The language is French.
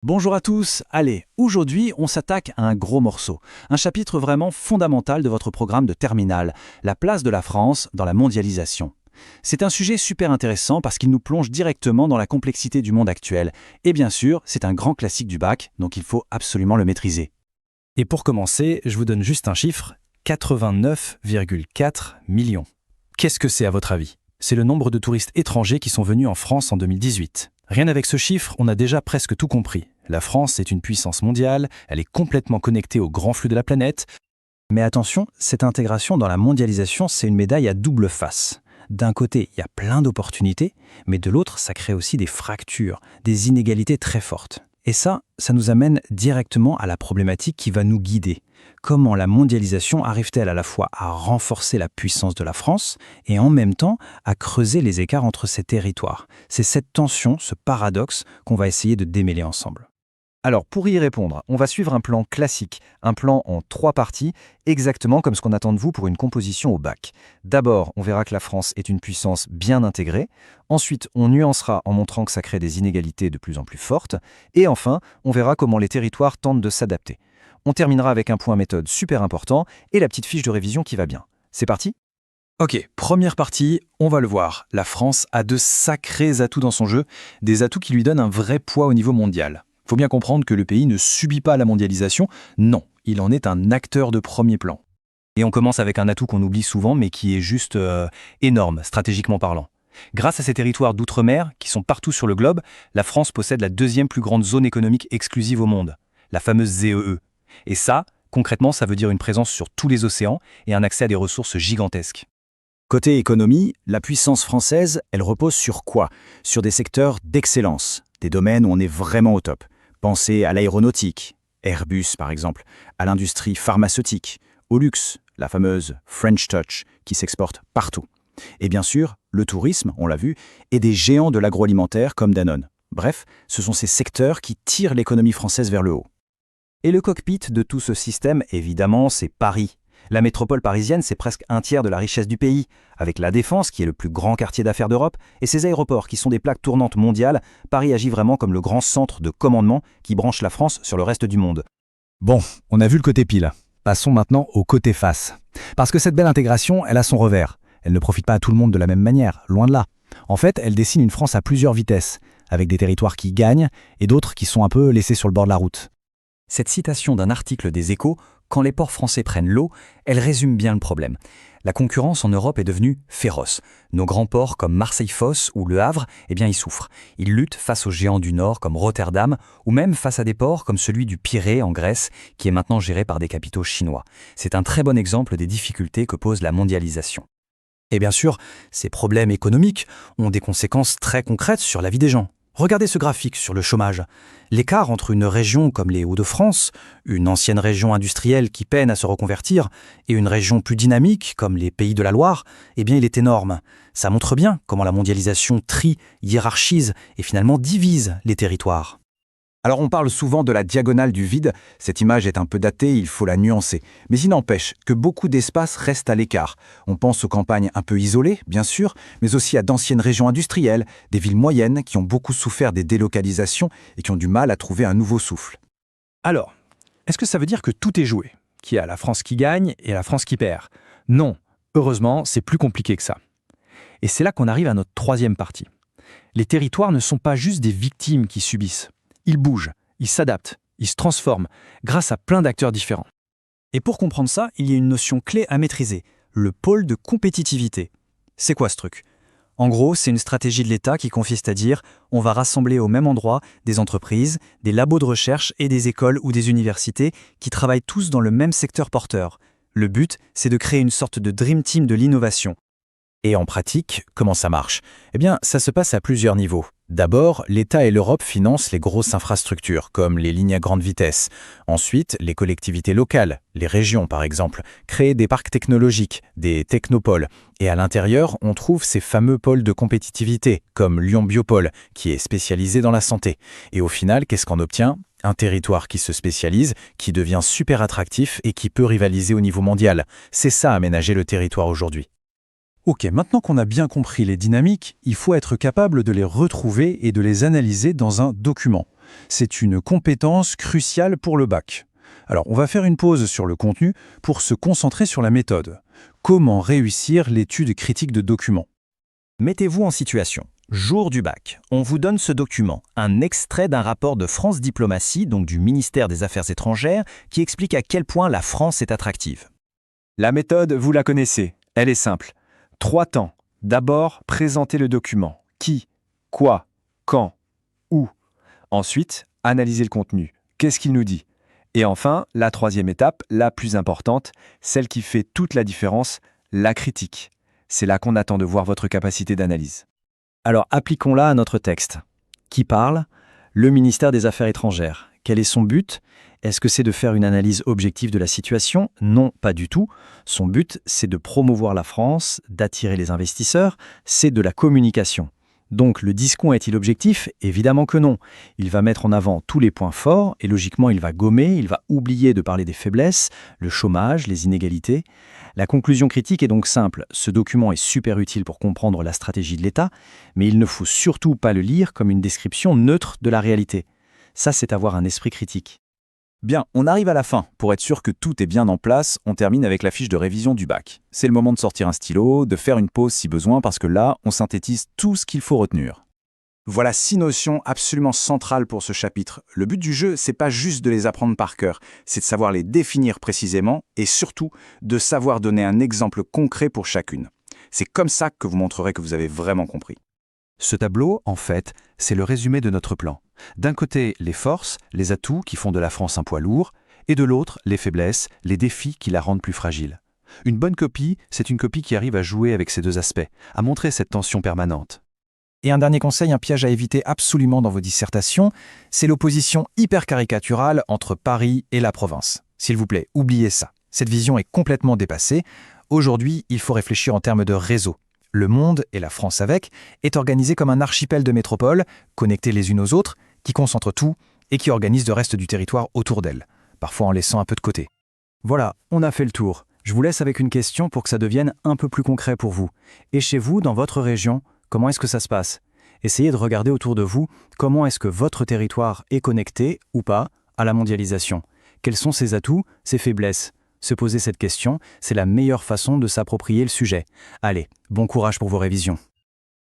Bonjour à tous, allez, aujourd'hui on s'attaque à un gros morceau, un chapitre vraiment fondamental de votre programme de terminale, la place de la France dans la mondialisation. C'est un sujet super intéressant parce qu'il nous plonge directement dans la complexité du monde actuel, et bien sûr c'est un grand classique du bac, donc il faut absolument le maîtriser. Et pour commencer, je vous donne juste un chiffre, 89,4 millions. Qu'est-ce que c'est à votre avis? C'est le nombre de touristes étrangers qui sont venus en France en 2018. Rien avec ce chiffre, on a déjà presque tout compris. La France est une puissance mondiale, elle est complètement connectée au grand flux de la planète. Mais attention, cette intégration dans la mondialisation, c'est une médaille à double face. D'un côté, il y a plein d'opportunités, mais de l'autre, ça crée aussi des fractures, des inégalités très fortes. Et ça nous amène directement à la problématique qui va nous guider. Comment la mondialisation arrive-t-elle à la fois à renforcer la puissance de la France et en même temps à creuser les écarts entre ces territoires? C'est cette tension, ce paradoxe qu'on va essayer de démêler ensemble. Alors, pour y répondre, on va suivre un plan classique, un plan en 3 parties, exactement comme ce qu'on attend de vous pour une composition au bac. D'abord, on verra que la France est une puissance bien intégrée. Ensuite, on nuancera en montrant que ça crée des inégalités de plus en plus fortes. Et enfin, on verra comment les territoires tentent de s'adapter. On terminera avec un point méthode super important et la petite fiche de révision qui va bien. C'est parti ? Ok, première partie, on va le voir. La France a de sacrés atouts dans son jeu, des atouts qui lui donnent un vrai poids au niveau mondial. Faut bien comprendre que le pays ne subit pas la mondialisation, non, il en est un acteur de premier plan. Et on commence avec un atout qu'on oublie souvent, mais qui est juste énorme, stratégiquement parlant. Grâce à ces territoires d'outre-mer, qui sont partout sur le globe, la France possède la deuxième plus grande zone économique exclusive au monde, la fameuse ZEE. Et ça, concrètement, ça veut dire une présence sur tous les océans et un accès à des ressources gigantesques. Côté économie, la puissance française, elle repose sur quoi? Sur des secteurs d'excellence, des domaines où on est vraiment au top. Pensez à l'aéronautique, Airbus par exemple, à l'industrie pharmaceutique, au luxe, la fameuse French Touch qui s'exporte partout. Et bien sûr, le tourisme, on l'a vu, et des géants de l'agroalimentaire comme Danone. Bref, ce sont ces secteurs qui tirent l'économie française vers le haut. Et le cockpit de tout ce système, évidemment, c'est Paris. La métropole parisienne, c'est presque un tiers de la richesse du pays, avec la Défense, qui est le plus grand quartier d'affaires d'Europe, et ses aéroports, qui sont des plaques tournantes mondiales. Paris agit vraiment comme le grand centre de commandement qui branche la France sur le reste du monde. Bon, on a vu le côté pile. Passons maintenant au côté face. Parce que cette belle intégration, elle a son revers. Elle ne profite pas à tout le monde de la même manière, loin de là. En fait, elle dessine une France à plusieurs vitesses, avec des territoires qui gagnent et d'autres qui sont un peu laissés sur le bord de la route. Cette citation d'un article des Échos, quand les ports français prennent l'eau, elle résume bien le problème. La concurrence en Europe est devenue féroce. Nos grands ports comme Marseille-Fos ou Le Havre, y souffrent. Ils luttent face aux géants du Nord comme Rotterdam, ou même face à des ports comme celui du Pirée en Grèce, qui est maintenant géré par des capitaux chinois. C'est un très bon exemple des difficultés que pose la mondialisation. Et bien sûr, ces problèmes économiques ont des conséquences très concrètes sur la vie des gens. Regardez ce graphique sur le chômage. L'écart entre une région comme les Hauts-de-France, une ancienne région industrielle qui peine à se reconvertir, et une région plus dynamique comme les Pays de la Loire, il est énorme. Ça montre bien comment la mondialisation trie, hiérarchise et finalement divise les territoires. Alors on parle souvent de la diagonale du vide, cette image est un peu datée, il faut la nuancer. Mais il n'empêche que beaucoup d'espaces restent à l'écart. On pense aux campagnes un peu isolées, bien sûr, mais aussi à d'anciennes régions industrielles, des villes moyennes qui ont beaucoup souffert des délocalisations et qui ont du mal à trouver un nouveau souffle. Alors, est-ce que ça veut dire que tout est joué? Qu'il y a la France qui gagne et la France qui perd? Non, heureusement, c'est plus compliqué que ça. Et c'est là qu'on arrive à notre troisième partie. Les territoires ne sont pas juste des victimes qui subissent. Ils bougent, ils s'adaptent, ils se transforment, grâce à plein d'acteurs différents. Et pour comprendre ça, il y a une notion clé à maîtriser, le pôle de compétitivité. C'est quoi ce truc? En gros, c'est une stratégie de l'État qui consiste à dire on va rassembler au même endroit des entreprises, des labos de recherche et des écoles ou des universités qui travaillent tous dans le même secteur porteur. Le but, c'est de créer une sorte de dream team de l'innovation. Et en pratique, comment ça marche? Ça se passe à plusieurs niveaux. D'abord, l'État et l'Europe financent les grosses infrastructures, comme les lignes à grande vitesse. Ensuite, les collectivités locales, les régions par exemple, créent des parcs technologiques, des technopoles. Et à l'intérieur, on trouve ces fameux pôles de compétitivité, comme Lyon Biopôle, qui est spécialisé dans la santé. Et au final, qu'est-ce qu'on obtient? Un territoire qui se spécialise, qui devient super attractif et qui peut rivaliser au niveau mondial. C'est ça aménager le territoire aujourd'hui. Ok, maintenant qu'on a bien compris les dynamiques, il faut être capable de les retrouver et de les analyser dans un document. C'est une compétence cruciale pour le bac. Alors, on va faire une pause sur le contenu pour se concentrer sur la méthode. Comment réussir l'étude critique de documents? Mettez-vous en situation. Jour du bac, on vous donne ce document, un extrait d'un rapport de France Diplomatie, donc du ministère des Affaires étrangères, qui explique à quel point la France est attractive. La méthode, vous la connaissez. Elle est simple. 3 temps. D'abord, présenter le document. Qui, quoi, quand, où. Ensuite, analyser le contenu. Qu'est-ce qu'il nous dit? Et enfin, la 3e étape, la plus importante, celle qui fait toute la différence, la critique. C'est là qu'on attend de voir votre capacité d'analyse. Alors appliquons-la à notre texte. Qui parle? Le ministère des Affaires étrangères. Quel est son but? Est-ce que c'est de faire une analyse objective de la situation? Non, pas du tout. Son but, c'est de promouvoir la France, d'attirer les investisseurs, c'est de la communication. Donc le discours est-il objectif? Évidemment que non. Il va mettre en avant tous les points forts et logiquement il va gommer, il va oublier de parler des faiblesses, le chômage, les inégalités. La conclusion critique est donc simple. Ce document est super utile pour comprendre la stratégie de l'État, mais il ne faut surtout pas le lire comme une description neutre de la réalité. Ça, c'est avoir un esprit critique. Bien, on arrive à la fin. Pour être sûr que tout est bien en place, on termine avec la fiche de révision du bac. C'est le moment de sortir un stylo, de faire une pause si besoin, parce que là, on synthétise tout ce qu'il faut retenir. Voilà 6 notions absolument centrales pour ce chapitre. Le but du jeu, c'est pas juste de les apprendre par cœur, c'est de savoir les définir précisément et surtout de savoir donner un exemple concret pour chacune. C'est comme ça que vous montrerez que vous avez vraiment compris. Ce tableau, en fait, c'est le résumé de notre plan. D'un côté, les forces, les atouts qui font de la France un poids lourd, et de l'autre, les faiblesses, les défis qui la rendent plus fragile. Une bonne copie, c'est une copie qui arrive à jouer avec ces deux aspects, à montrer cette tension permanente. Et un dernier conseil, un piège à éviter absolument dans vos dissertations, c'est l'opposition hyper caricaturale entre Paris et la province. S'il vous plaît, oubliez ça. Cette vision est complètement dépassée. Aujourd'hui, il faut réfléchir en termes de réseau. Le monde, et la France avec, est organisé comme un archipel de métropoles, connectées les unes aux autres, qui concentrent tout et qui organisent le reste du territoire autour d'elles, parfois en laissant un peu de côté. Voilà, on a fait le tour. Je vous laisse avec une question pour que ça devienne un peu plus concret pour vous. Et chez vous, dans votre région, comment est-ce que ça se passe? Essayez de regarder autour de vous comment est-ce que votre territoire est connecté, ou pas, à la mondialisation. Quels sont ses atouts, ses faiblesses? Se poser cette question, c'est la meilleure façon de s'approprier le sujet. Allez, bon courage pour vos révisions.